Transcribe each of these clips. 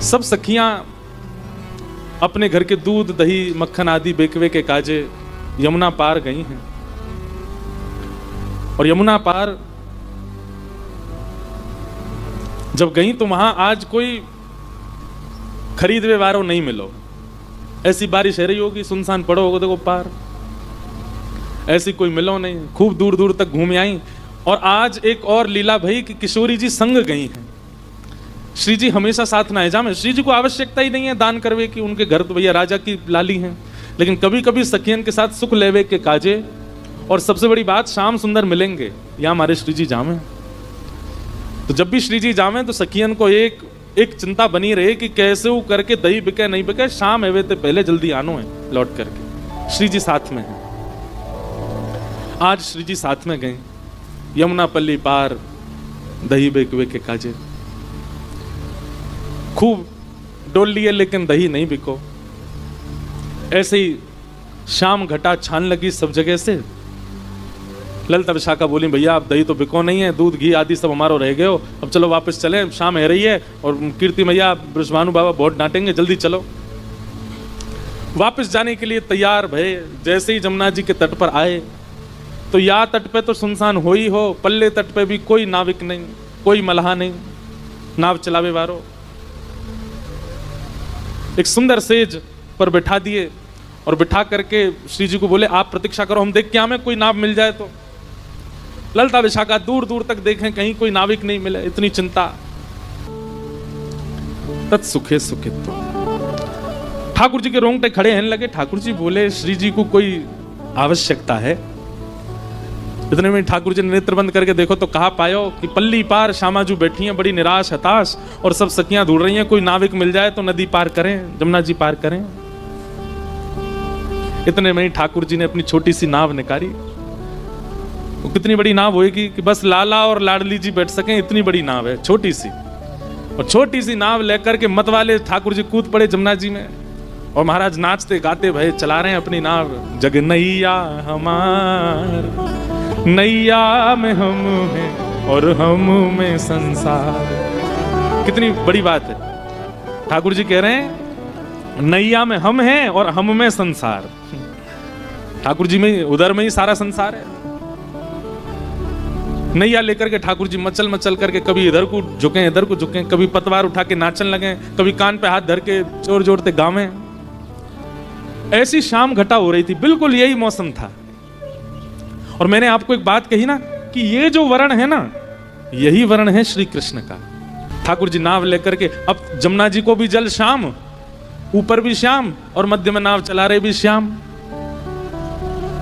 सब सखियां अपने घर के दूध दही मक्खन आदि बेकवे के काजे यमुना पार गई हैं। और यमुना पार जब गई तो वहां आज कोई खरीदवे वारो नहीं मिलो। ऐसी बारिश है रही होगी, सुनसान पड़ो होगा देखो पार, ऐसी कोई मिलो नहीं। खूब दूर दूर तक घूम आई। और आज एक और लीला भई कि किशोरी जी संग गई हैं। श्री जी हमेशा साथ ना है जामे। श्री जी को आवश्यकता ही नहीं है दान करवे की, उनके घर तो भैया राजा की लाली हैं, लेकिन कभी कभी सखियन के साथ सुख लेवे के काजे। और सबसे बड़ी बात, श्याम सुंदर मिलेंगे या हमारे श्री जी जामे। तो जब भी श्री जी जामे तो सखियन को एक चिंता बनी रहे कि कैसे वो करके दही बिके नहीं बिके, शाम एवे ते पहले जल्दी आनो है लौट करके। श्री जी साथ में है। आज श्री जी साथ में गए, यमुना पल्ली पार दही बेकवे के काजे। खूब डोल लिए लेकिन दही नहीं बिको। ऐसे ही शाम घटा छान लगी सब जगह से। ललिता विशाखा बोली भैया आप दही तो बिको नहीं है, दूध घी आदि सब हमारो रह गए हो, अब चलो वापस चलें, शाम है रही है और कीर्ति मैया ब्रजभानु बाबा बहुत डांटेंगे, जल्दी चलो। वापस जाने के लिए तैयार भये। जैसे ही जमुना जी के तट पर आए तो या तट पे तो सुनसान हो ही हो, पल्ले तट पे भी कोई नाविक नहीं, कोई मल्हा नहीं, नाव चलावे वारो। एक सुंदर सेज पर बिठा दिए और बिठा करके श्री जी को बोले आप प्रतीक्षा करो, हम देख के हमें कोई नाव मिल जाए तो। ललिता विशाखा दूर दूर तक देखें कहीं कोई नाविक नहीं मिले, इतनी चिंता। तत्सुखे सुखित्व। ठाकुर जी के रोंगटे खड़े हैं लगे। ठाकुर जी बोले श्री जी को कोई आवश्यकता है? इतने में ठाकुर जी ने नेत्र बंद करके देखो तो कहा पायो कि पल्ली पार श्यामाजू बैठी हैं बड़ी निराश हताश, और सब सखियां ढूंढ रही हैं कोई नाविक मिल जाए तो नदी पार करें, जमुना जी पार करें। इतने में ही ठाकुर जी ने अपनी छोटी सी नाव निकाली। वो कितनी बड़ी नाव होगी कि बस लाला और लाडली जी बैठ सकें, इतनी बड़ी नाव है, छोटी सी। और छोटी सी नाव लेकर के मत वाले ठाकुर जी कूद पड़े जमुना जी में, और महाराज नाचते गाते भय चला रहे हैं अपनी नाव। जग नैया हमार, नैया में हम हैं और हम में संसार। कितनी बड़ी बात है। ठाकुर जी कह रहे हैं नैया में हम हैं और हम में संसार। ठाकुर जी में उधर में ही सारा संसार है। नैया लेकर के ठाकुर जी मचल मचल करके कभी इधर को झुके इधर को झुके, कभी पतवार उठा के नाचन लगे, कभी कान पे हाथ धर के जोर जोरते गावे। ऐसी शाम घटा हो रही थी, बिल्कुल यही मौसम था। और मैंने आपको एक बात कही ना कि ये जो वर्ण है ना, यही वर्ण है श्री कृष्ण का। ठाकुर जी नाव लेकर के, अब जमुना जी को भी जल श्याम, ऊपर भी श्याम और मध्य में नाव चला रहे भी श्याम।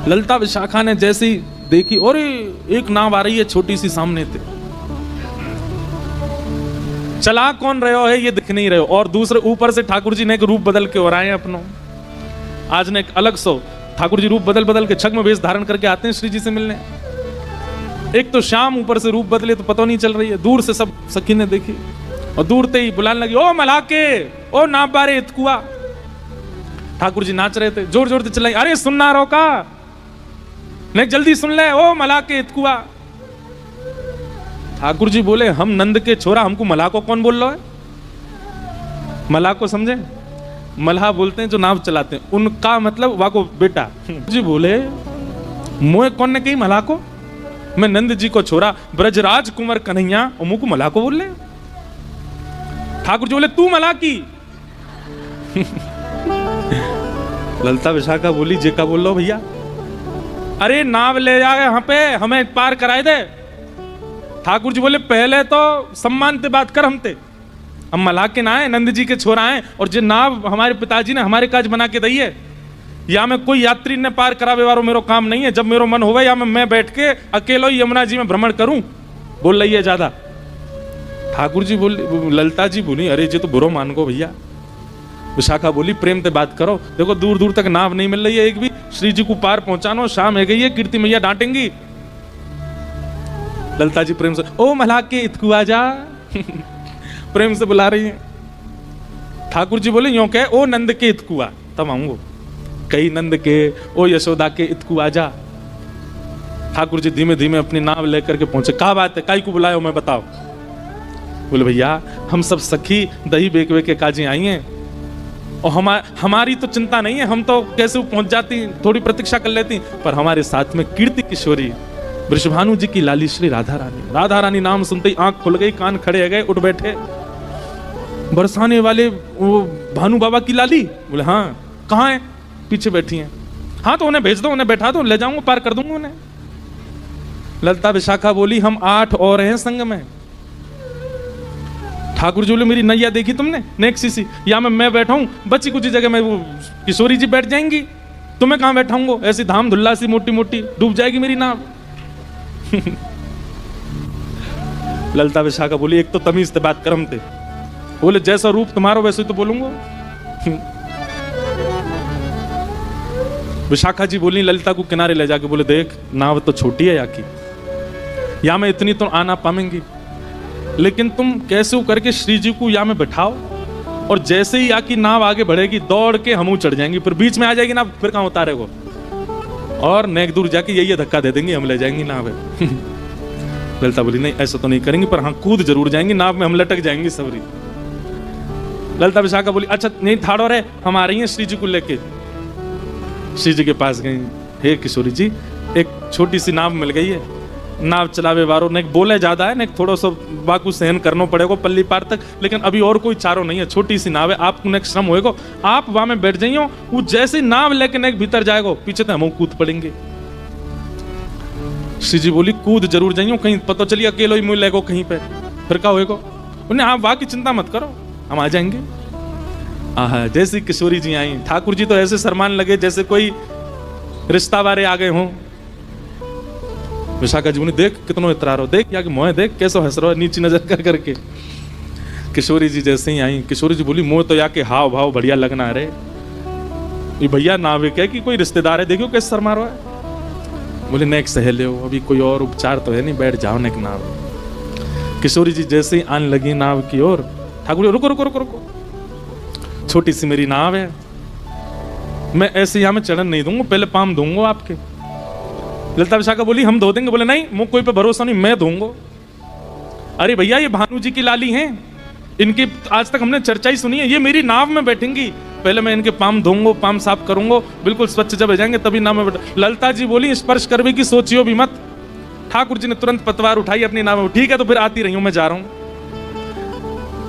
ललिता विशाखा ने जैसी देखी और एक नाव आ रही है छोटी सी सामने से, चला कौन रहे हो है ये दिख नहीं रहे हो। और दूसरे ऊपर से ठाकुर जी ने एक रूप बदल के और आए अपनों। आज ने एक अलग सो ठाकुर जी रूप बदल बदल के छद्म वेश धारण करके आते हैं श्री जी से मिलने। एक तो शाम ऊपर से रूप बदले तो पता नहीं चल रही है। दूर से सब सखी ने देखी और दूर से ही बुलाने लगी, ओ मलाके, ओ नाबारे इतकुआ। ठाकुर जी नाच रहे थे, जोर जोर से चिल्लाई, अरे सुनना रोका नहीं, जल्दी सुन ले, ओ मलाके इतकुआ। ठाकुर जी बोले हम नंद के छोरा, हमको मलाको कौन बोल रहा है? मलाको समझे? मल्हा बोलते हैं जो नाव चलाते हैं, उनका मतलब वाको बेटा। जी बोले मोए कौन ने कही मल्हा को? मैं नंद जी को छोरा ब्रजराज कुंवर कन्हैया और मुझको मल्हा को बोल ले। ठाकुर जी बोले तू मल्हा की। ललिता विशाखा बोली जे का बोल लो भैया, अरे नाव ले जाए यहाँ पे, हमें पार कराए दे। ठाकुर जी बोले पहले तो सम्मान से बात कर, हमते हम मल्हा के ना है, नंद जी के छोरा हैं, और जो नाव हमारे पिताजी ने हमारे काज बना के दी है, या मैं कोई यात्री ने पार करावे वारो मेरो काम नहीं है। जब मेरो मन होवे या मैं बैठ के अकेलो ही यमुना जी में भ्रमण करूं, बोल रही है ज्यादा। ठाकुर जी बोली, ललिता जी बोली अरे जी तो बुरो मान गो भैया। विशाखा बोली प्रेम से बात करो, देखो दूर दूर तक नाव नहीं मिल रही है एक भी, श्री जी को पार पहुंचानो, शाम है गई है, कीर्ति मैया डांटेंगी। ललिता जी प्रेम से, ओ मल्हा के इतकू आजा। प्रेम से बुला रही है। ठाकुर जी बोले यूं कह, ओ नंद के इतकुआ, तब आऊंगो। कई नंद के, ओ यशोदा के इतकू आजा। ठाकुर जी धीमे धीमे अपनी नाव लेकर के पहुंचे। क्या बात है, काई को बुलायो मैं बताओ। बोले भैया हम सब सखी दही बेकवे के काजी आई हैं और हमारी तो चिंता नहीं है, हम तो कैसे पहुंच जाती, थोड़ी प्रतीक्षा कर लेती, पर हमारे साथ में कीर्ति किशोरी वृषभानु जी की लाली श्री राधा रानी नाम सुनते ही आंख खुल गई, कान खड़े हो गए, उठ बैठे। बरसाने वाले वो भानु बाबा की लाली? बोले हाँ। कहाँ है? पीछे बैठी हैं। हाँ तो उन्हें भेज दो, उन्हें बैठा दो, ले जाऊंगा, पार कर दूंगा उन्हें। ललता विशाखा बोली हम 8 और हैं संग में। ठाकुर जी बोले मेरी नैया देखी तुमने? नेक्सी सी, या मैं बैठा हूं बच्ची कुछ जगह में, वो किशोरी जी बैठ जाएंगी, तुम्हें कहां बैठाऊंगा? ऐसी धाम धुल्ला सी मोटी मोटी डूब जाएगी मेरी नाव। ललता विशाखा बोली एक तो तमीज से बात करम थे। बोले जैसा रूप तुम्हारा वैसे तो बोलूंगा। विशाखा जी बोली ललिता को किनारे ले जाके, बोले देख नाव तो छोटी है याकी, या मैं इतनी तो आना पाएंगी, लेकिन तुम कैसे करके श्री जी को या में बैठाओ, और जैसे ही आकी नाव आगे बढ़ेगी दौड़ के हम चढ़ जाएंगे, फिर बीच में आ जाएगी नाव, फिर कहां उतारेगो, और नेक दूर जाके यही धक्का दे देंगे, हम ले जाएंगे नाव। ललिता बोली नहीं ऐसा तो नहीं करेंगे, पर हाँ कूद जरूर जाएंगे नाव में, हम लटक जाएंगे सबरी। ललिता विशाखा बोली अच्छा नहीं ठाड़ो रहे, हम आ रही हैं श्री जी को लेके। श्री जी के पास गई, हे किशोरी जी एक छोटी सी नाव मिल गई है, नाव चलावे वारो ने बोले ज्यादा है, ने थोड़ा सा बाकू सहन करना पड़ेगा पल्ली पार तक, लेकिन अभी और कोई चारो नहीं है, छोटी सी नाव है, आपको नेक श्रम होएगा, आप वहां में बैठ जाइयो, वो जैसे नाव लेके नेक भीतर जाएगा पीछे तो हम कूद पड़ेंगे। श्री जी बोली कूद जरूर जाइयो, कहीं पता चलिए अकेलो ही मुँह लेगो कहीं पे, फिर क्या होएगा? उन्हें आप वहां की चिंता मत करो, हम आ जाएंगे। आहा जैसी किशोरी जी आई, ठाकुर जी तो ऐसे शर्मान लगे जैसे कोई रिश्ता वारे आ गए हों। विशाखा जी बोली देख कितनो इतरा रहो, देख या कि मोह देख कैसो हंस रहो नीची नजर कर करके। किशोरी जी जैसे ही आई, किशोरी जी बोली मोह तो या के हाव भाव बढ़िया लगना रे, ये भैया नाविक है कि कोई रिश्तेदार है, देखो कैसे शर्मा रहा है। बोले नेक सहेले हो, अभी कोई और उपचार तो है नहीं, बैठ जाओ नेक नाव। किशोरी जी जैसे ही आने लगी नाव की ओर, ठाकुर रुको रुको रुको रुको, छोटी सी मेरी नाव है, मैं ऐसे यहां में चढ़न नहीं दूंगा, पहले पाम दूंगा आपके। ललिता विशाखा बोली हम धो देंगे। बोले नहीं मुझ कोई पे भरोसा नहीं, मैं दूंगा। अरे भैया ये भानु जी की लाली हैं, इनकी आज तक हमने चर्चा ही सुनी है, ये मेरी नाव में बैठेंगी, पहले मैं इनके पाम धोऊंगा, पाम साफ करूंगा, बिल्कुल स्वच्छ जब हो जाएंगे तभी नाव में बैठ। ललिता जी बोली स्पर्श करवे की सोचियो भी मत। ठाकुर जी ने तुरंत पतवार उठाई अपनी नाव में, ठीक है तो फिर आती रही हूं, मैं जा रहा हूं।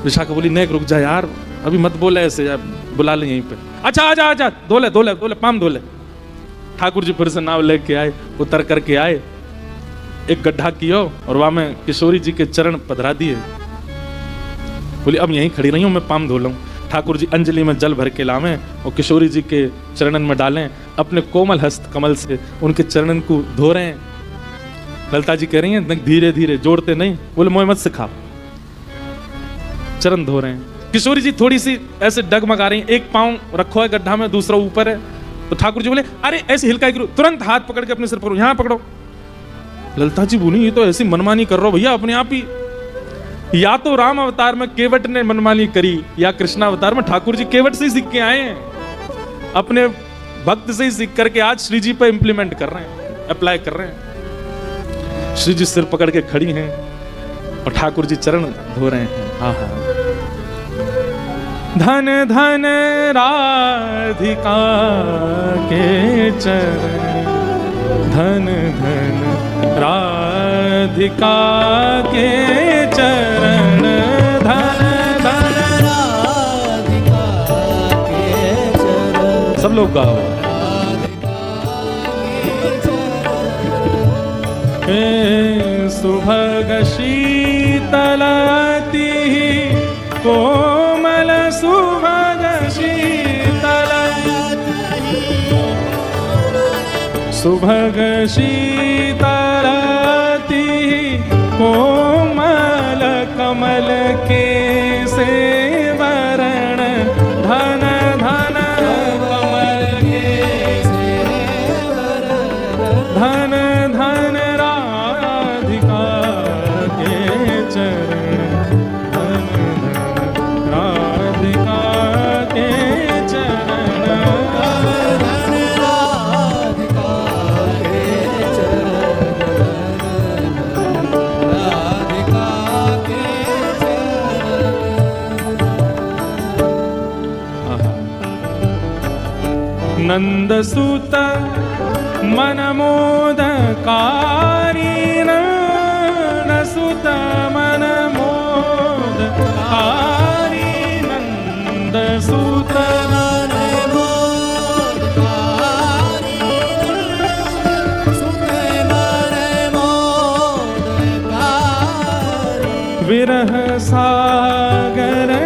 विशाखा बोली नेक रुक जा यार, अभी मत बोले ऐसे यार, बुला ले यहीं पे। अच्छा आजा आजा, धोले धोले धोले पाम धोले। ठाकुर जी फिर से नाव लेके आए, उतर करके आए, एक गड्ढा किया और वहां में किशोरी जी के चरण पधरा दिए। बोली अब यहीं खड़ी रही हूं, मैं पाम धो लूं। ठाकुर जी अंजलि में जल भर के लावे और किशोरी जी के चरणन में डालें, अपने कोमल हस्त कमल से उनके चरणन को धो रहे हैं। ललिता जी कह रही हैं धीरे धीरे, जोड़ते नहीं। बोले मोह मत सिखा, चरण धो रहे हैं। किशोरी जी थोड़ी सी ऐसे डगमगा रही हैं, एक पांव रखो है गड्ढा में, दूसरा ऊपर है। तो ठाकुर जी बोले अरे ऐसे हिलका करो, तुरंत हाथ पकड़ के अपने सिर पर यहां पकड़ो। ललिता जी बोली ये तो ऐसी मनमानी कर रहे हो भैया अपने आप ही, या तो राम अवतार में केवट ने मनमानी करी, या कृष्णा अवतार में ठाकुर जी केवट से ही सीख के आए हैं, अपने भक्त से ही सीख करके आज श्री जी पे इंप्लीमेंट कर रहे हैं, अप्लाई कर रहे हैं। श्री जी सिर पकड़ के खड़ी हैं और ठाकुर जी चरण धो रहे हैं। हाँ हाँ धन धन राधिका के चरण, धन धन राधिका के चरण, धन धन राधिका के चरण। सब लोग गाओ। सुभग शीतलति कोमल, सुभग शीतल, सुभग शीतलति कोमल, कमल के सेवरण, धन धन कमल के सेवरण, धन धन राधिका के चरण, नंदसुत मनमोदकारी नंदसुत मनमोदकारी नंदसुत विरह सागर